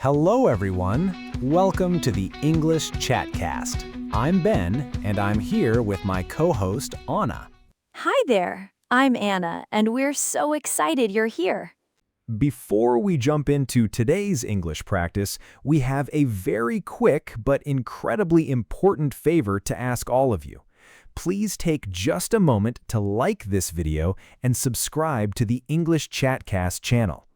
Hello, everyone. Welcome to the English Chatcast. I'm Ben, and I'm here with my co-host, Anna. Hi there, I'm Anna, and we're so excited you're here. Before we jump into today's English practice, we have a very quick but incredibly important favor to ask all of you. Please take just a moment to like this video and subscribe to the English Chatcast channel.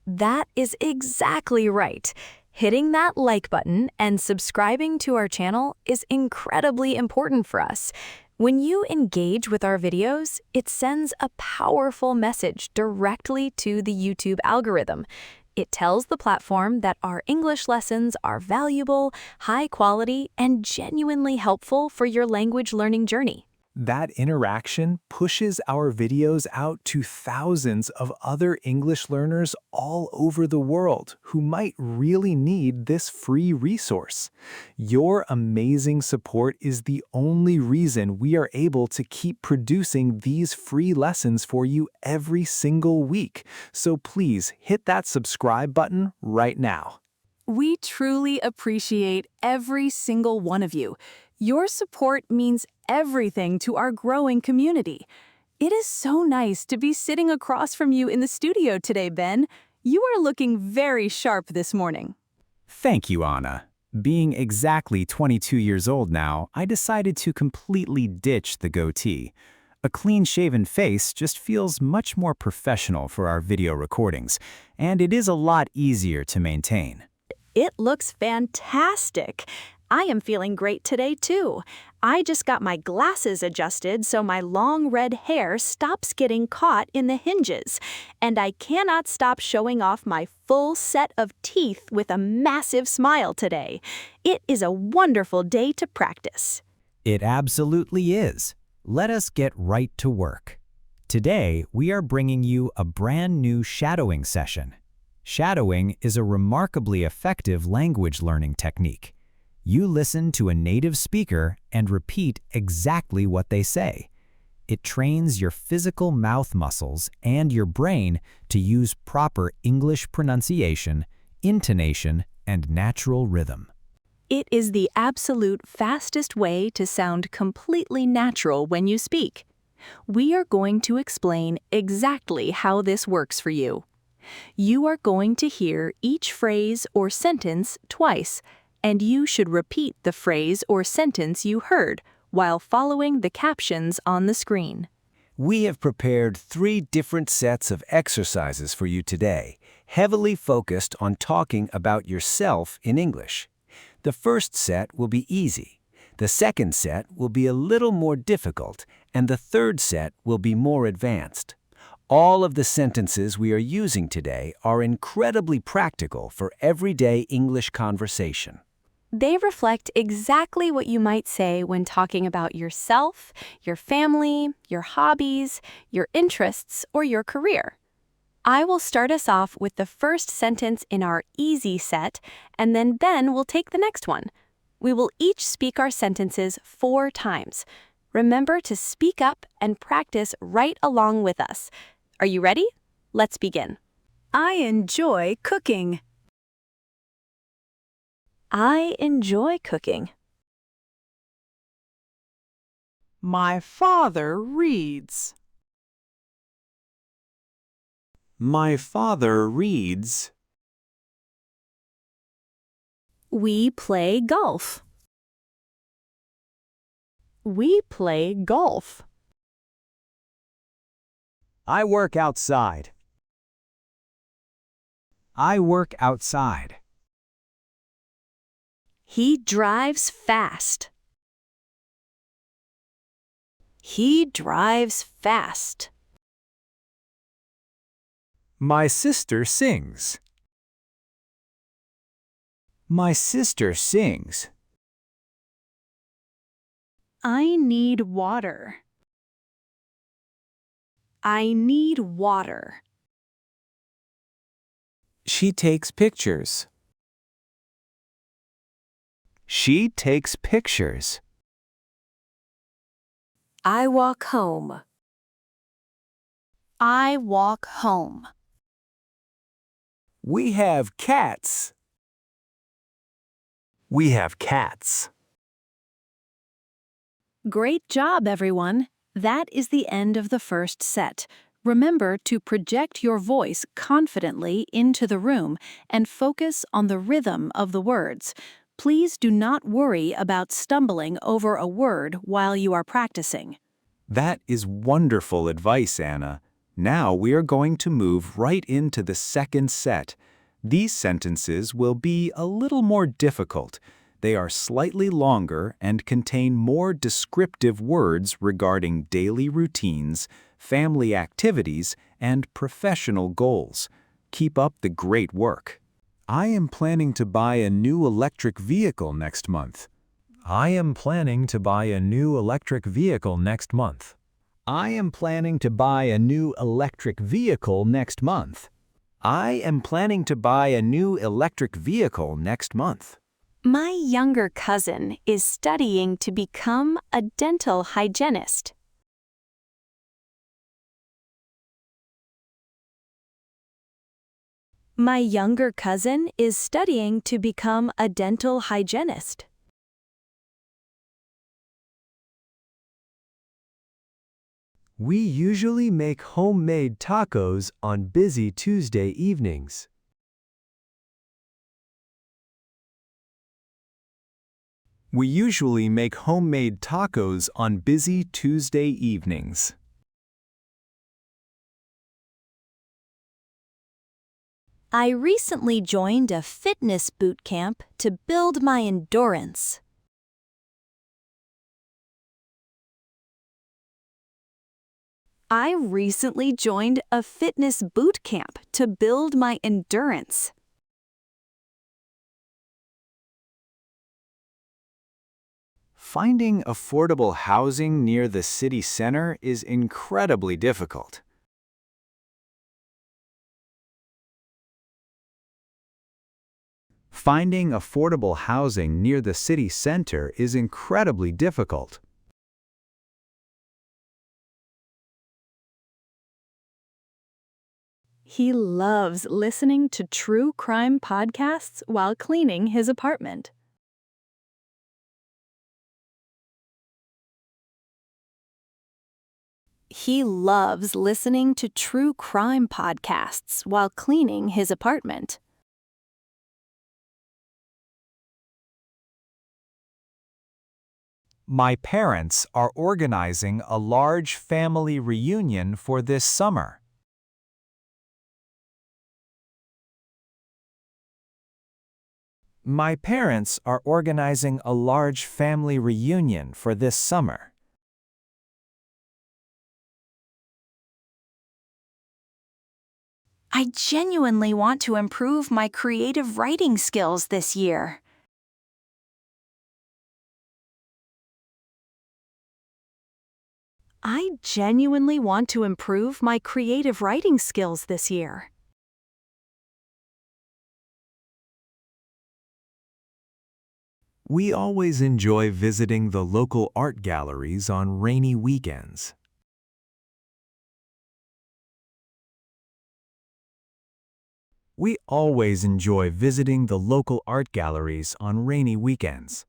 That is exactly right. Hitting that like button and subscribing to our channel is incredibly important for us. When you engage with our videos, it sends a powerful message directly to the YouTube algorithm. It tells the platform that our English lessons are valuable, high quality, and genuinely helpful for your language learning journey. That interaction pushes our videos out to thousands of other English learners all over the world who might really need this free resource. Your amazing support is the only reason we are able to keep producing these free lessons for you every single week. So please hit that subscribe button right now. We truly appreciate every single one of you. Your support means everything to our growing community. It is so nice to be sitting across from you in the studio today, Ben. You are looking very sharp this morning. Thank you, Anna. Being exactly 22 years old now, I decided to completely ditch the goatee. A clean-shaven face just feels much more professional for our video recordings, and it is a lot easier to maintain. It looks fantastic. I am feeling great today, too. I just got my glasses adjusted so my long red hair stops getting caught in the hinges. And I cannot stop showing off my full set of teeth with a massive smile today. It is a wonderful day to practice. It absolutely is. Let us get right to work. Today, we are bringing you a brand new shadowing session. Shadowing is a remarkably effective language learning technique. You listen to a native speaker and repeat exactly what they say. It trains your physical mouth muscles and your brain to use proper English pronunciation, intonation, and natural rhythm. It is the absolute fastest way to sound completely natural when you speak. We are going to explain exactly how this works for you. You are going to hear each phrase or sentence twice, and you should repeat the phrase or sentence you heard while following the captions on the screen. We have prepared 3 different sets of exercises for you today, heavily focused on talking about yourself in English. The first set will be easy. The second set will be a little more difficult, and the third set will be more advanced. All of the sentences we are using today are incredibly practical for everyday English conversation. They reflect exactly what you might say when talking about yourself, your family, your hobbies, your interests, or your career. I will start us off with the first sentence in our easy set, and then Ben will take the next one. We will each speak our sentences 4 times. Remember to speak up and practice right along with us. Are you ready? Let's begin. I enjoy cooking. I enjoy cooking. My father reads. My father reads. We play golf. We play golf. I work outside. I work outside. He drives fast. He drives fast. My sister sings. My sister sings. I need water. I need water. She takes pictures. She takes pictures. I walk home. I walk home. We have cats. We have cats. Great job, everyone! That is the end of the first set. Remember to project your voice confidently into the room and focus on the rhythm of the words. Please do not worry about stumbling over a word while you are practicing. That is wonderful advice, Anna. Now we are going to move right into the second set. These sentences will be a little more difficult. They are slightly longer and contain more descriptive words regarding daily routines, family activities, and professional goals. Keep up the great work. I am planning to buy a new electric vehicle next month. I am planning to buy a new electric vehicle next month. I am planning to buy a new electric vehicle next month. I am planning to buy a new electric vehicle next month. My younger cousin is studying to become a dental hygienist. My younger cousin is studying to become a dental hygienist. We usually make homemade tacos on busy Tuesday evenings. We usually make homemade tacos on busy Tuesday evenings. I recently joined a fitness boot camp to build my endurance. I recently joined a fitness boot camp to build my endurance. Finding affordable housing near the city center is incredibly difficult. Finding affordable housing near the city center is incredibly difficult. He loves listening to true crime podcasts while cleaning his apartment. He loves listening to true crime podcasts while cleaning his apartment. My parents are organizing a large family reunion for this summer. My parents are organizing a large family reunion for this summer. I genuinely want to improve my creative writing skills this year. I genuinely want to improve my creative writing skills this year. We always enjoy visiting the local art galleries on rainy weekends. We always enjoy visiting the local art galleries on rainy weekends.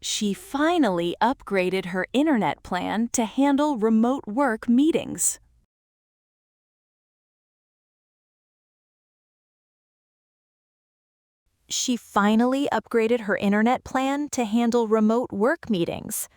She finally upgraded her internet plan to handle remote work meetings. She finally upgraded her internet plan to handle remote work meetings.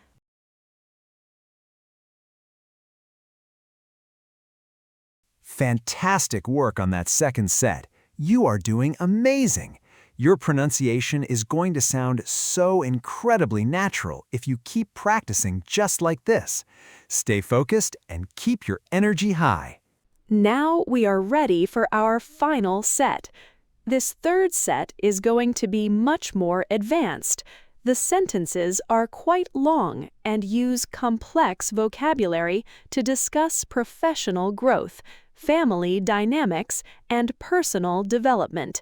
Fantastic work on that second set. You are doing amazing. Your pronunciation is going to sound so incredibly natural if you keep practicing just like this. Stay focused and keep your energy high. Now we are ready for our final set. This third set is going to be much more advanced. The sentences are quite long and use complex vocabulary to discuss professional growth, family dynamics, and personal development.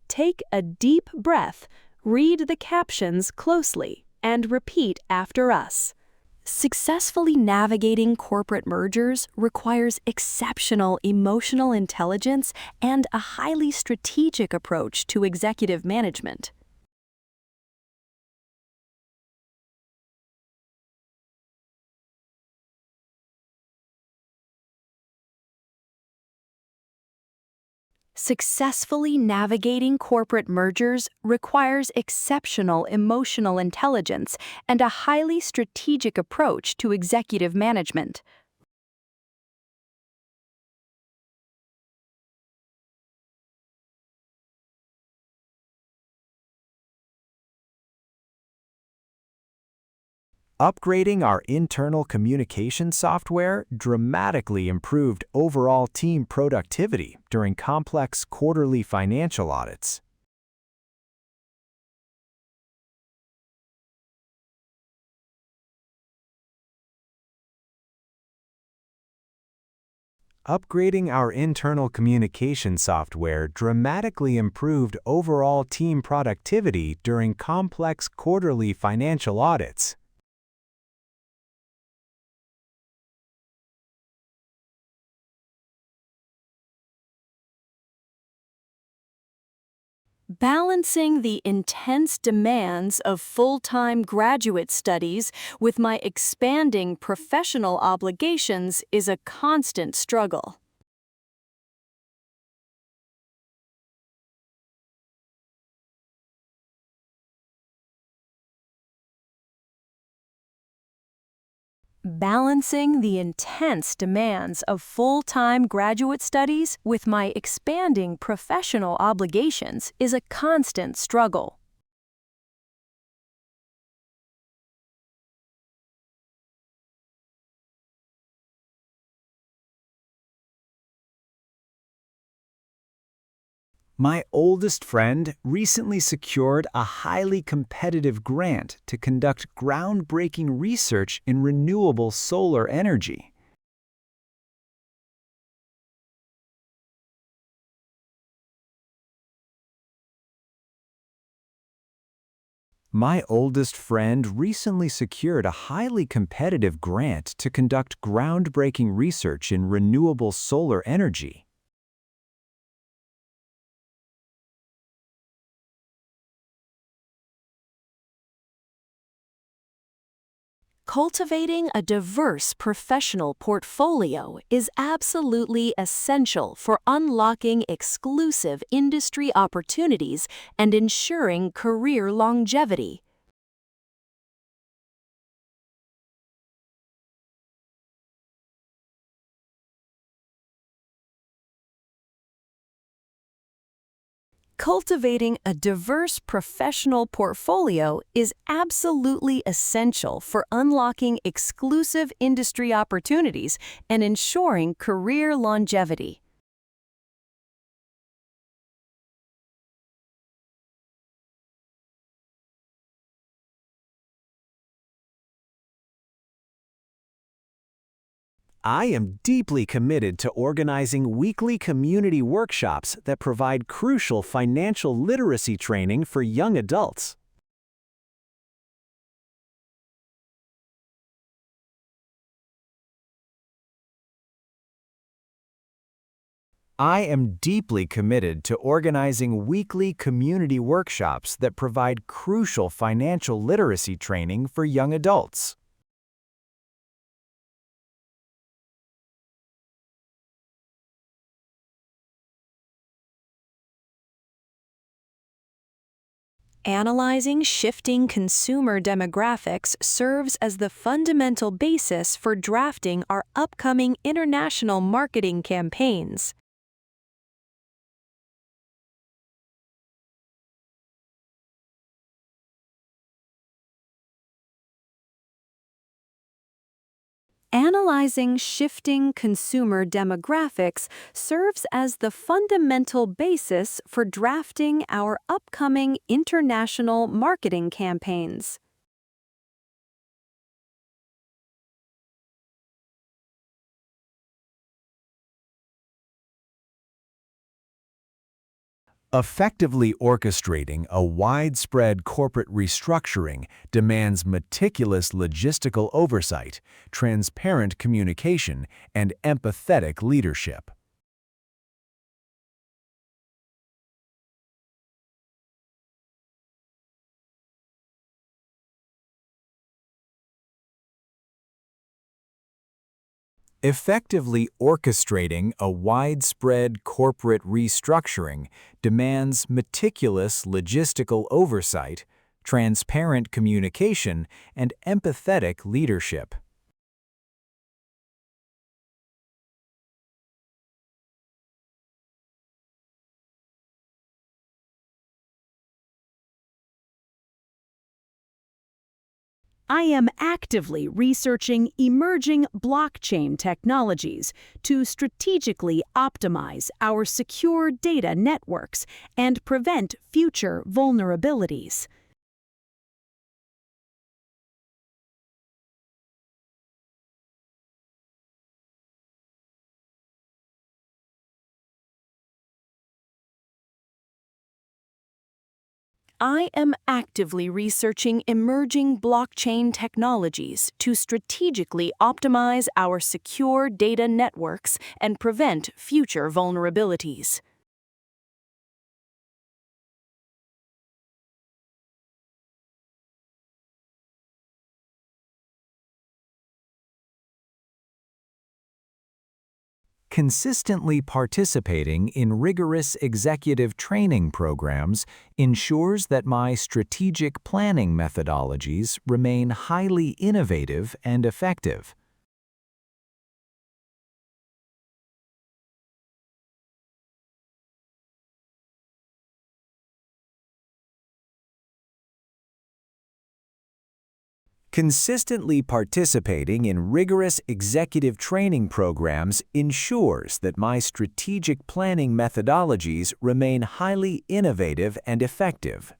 Take a deep breath, read the captions closely, and repeat after us. Successfully navigating corporate mergers requires exceptional emotional intelligence and a highly strategic approach to executive management. Successfully navigating corporate mergers requires exceptional emotional intelligence and a highly strategic approach to executive management. Upgrading our internal communication software dramatically improved overall team productivity during complex quarterly financial audits. Upgrading our internal communication software dramatically improved overall team productivity during complex quarterly financial audits. Balancing the intense demands of full-time graduate studies with my expanding professional obligations is a constant struggle. Balancing the intense demands of full-time graduate studies with my expanding professional obligations is a constant struggle. My oldest friend recently secured a highly competitive grant to conduct groundbreaking research in renewable solar energy. My oldest friend recently secured a highly competitive grant to conduct groundbreaking research in renewable solar energy. Cultivating a diverse professional portfolio is absolutely essential for unlocking exclusive industry opportunities and ensuring career longevity. Cultivating a diverse professional portfolio is absolutely essential for unlocking exclusive industry opportunities and ensuring career longevity. I am deeply committed to organizing weekly community workshops that provide crucial financial literacy training for young adults. I am deeply committed to organizing weekly community workshops that provide crucial financial literacy training for young adults. Analyzing shifting consumer demographics serves as the fundamental basis for drafting our upcoming international marketing campaigns. Analyzing shifting consumer demographics serves as the fundamental basis for drafting our upcoming international marketing campaigns. Effectively orchestrating a widespread corporate restructuring demands meticulous logistical oversight, transparent communication, and empathetic leadership. Effectively orchestrating a widespread corporate restructuring demands meticulous logistical oversight, transparent communication, and empathetic leadership. I am actively researching emerging blockchain technologies to strategically optimize our secure data networks and prevent future vulnerabilities. I am actively researching emerging blockchain technologies to strategically optimize our secure data networks and prevent future vulnerabilities. Consistently participating in rigorous executive training programs ensures that my strategic planning methodologies remain highly innovative and effective. Consistently participating in rigorous executive training programs ensures that my strategic planning methodologies remain highly innovative and effective.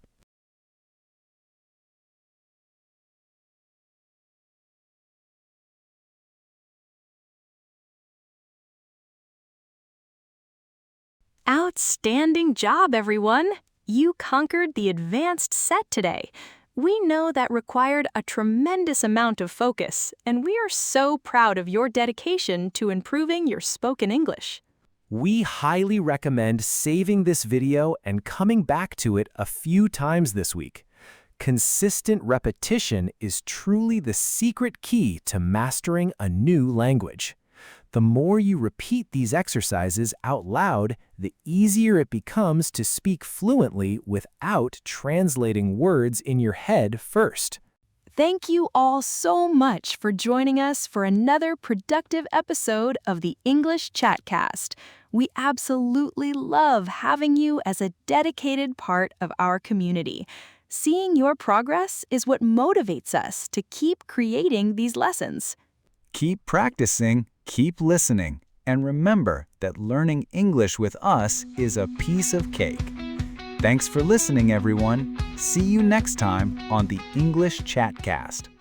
Outstanding job, everyone! You conquered the advanced set today. We know that required a tremendous amount of focus, and we are so proud of your dedication to improving your spoken English. We highly recommend saving this video and coming back to it a few times this week. Consistent repetition is truly the secret key to mastering a new language. The more you repeat these exercises out loud, the easier it becomes to speak fluently without translating words in your head first. Thank you all so much for joining us for another productive episode of the English Chatcast. We absolutely love having you as a dedicated part of our community. Seeing your progress is what motivates us to keep creating these lessons. Keep practicing, keep listening, and remember that learning English with us is a piece of cake. Thanks for listening, everyone. See you next time on the English Chatcast.